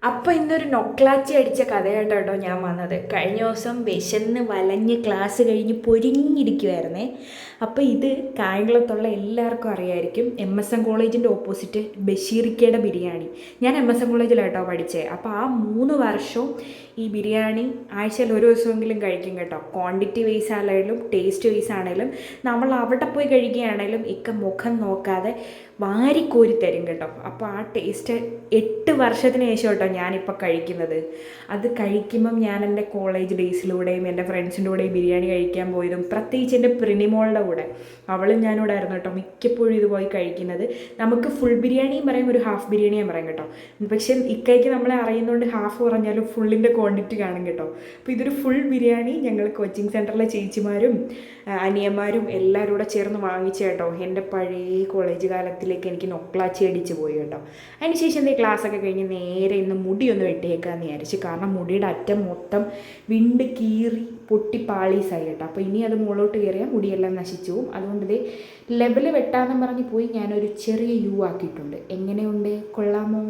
അപ്പോൾ ഇന്നൊരു നൊക്ലാച്ചി അടിച്ച കഥയായിട്ടോ ഞാൻ വന്നത്. കഴിഞ്ഞ ദിവസം വിശന്ന് വലഞ്ഞ് ക്ലാസ് കഴിഞ്ഞ് പൊരിഞ്ഞിരിക്കുമായിരുന്നേ. അപ്പോൾ ഇത് കായംകുളത്തുള്ള എല്ലാവർക്കും അറിയായിരിക്കും, MSN കോളേജിൻ്റെ ഓപ്പോസിറ്റ് ബഷീറിക്കയുടെ ബിരിയാണി. ഞാൻ MSN കോളേജിലാട്ടോ പഠിച്ചത്. അപ്പോൾ ആ 3 വർഷവും ഈ ബിരിയാണി ആഴ്ചയിൽ ഒരു ദിവസമെങ്കിലും കഴിക്കും കേട്ടോ. ക്വാണ്ടിറ്റി വൈസ് ആണെങ്കിലും ടേസ്റ്റ് വൈസ് ആണെങ്കിലും നമ്മൾ അവിടെ പോയി കഴിക്കുകയാണെങ്കിലും മുഖം നോക്കാതെ വാരിക്കോരി തരും കേട്ടോ. അപ്പോൾ ആ ടേസ്റ്റ് 8 വർഷത്തിന് ശേഷം കേട്ടോ ഞാനിപ്പോൾ കഴിക്കുന്നത്. അത് കഴിക്കുമ്പം ഞാൻ എൻ്റെ കോളേജ് ഡേയ്സിലൂടെയും എൻ്റെ ഫ്രണ്ട്സിൻ്റെ കൂടെയും ബിരിയാണി കഴിക്കാൻ പോയതും, പ്രത്യേകിച്ച് എൻ്റെ പ്രിനിമോളുടെ കൂടെ, അവളും ഞാനിവിടെ ആയിരുന്നു കേട്ടോ മിക്കപ്പോഴും ഇത് പോയി കഴിക്കുന്നത്. നമുക്ക് ഫുൾ ബിരിയാണിയും പറയും, ഒരു ഹാഫ് ബിരിയാണിയും പറയും കേട്ടോ. പക്ഷേ ഇക്കയ്ക്ക് നമ്മളെ അറിയുന്നതുകൊണ്ട് ഹാഫ് പറഞ്ഞാലും ഫുള്ളിൻ്റെ ക്വാണ്ടിറ്റി കാണും കേട്ടോ. അപ്പോൾ ഇതൊരു ഫുൾ ബിരിയാണി ഞങ്ങൾ കോച്ചിങ് സെൻറ്ററിലെ ചേച്ചിമാരും അനിയന്മാരും എല്ലാവരും കൂടെ ചേർന്ന് വാങ്ങിച്ച കേട്ടോ. എൻ്റെ പഴയ കോളേജ് കാലത്തിലേക്ക് എനിക്ക് നൊക്ലാച്ചി അടിച്ച് പോയി കേട്ടോ. അതിനുശേഷം എൻ്റെ ക്ലാസ്സൊക്കെ കഴിഞ്ഞ് നേരെ ഇന്ന് മുടിയൊന്ന് വെട്ടിയേക്കാമെന്ന് വിചാരിച്ചു. കാരണം മുടിയുടെ അറ്റം മൊത്തം വിണ്ട് കീറി പൊട്ടി പാളീസായി കേട്ടോ. അപ്പോൾ ഇനി അത് മുകളിലോട്ട് കയറിയാൽ മുടിയെല്ലാം നശിച്ചു പോകും. അതുകൊണ്ട് ഇത് ലെവല് വെട്ടാമെന്ന് പറഞ്ഞ് പോയി ഞാനൊരു ചെറിയ യു ആക്കിയിട്ടുണ്ട്. എങ്ങനെയുണ്ട്, കൊള്ളാമോ?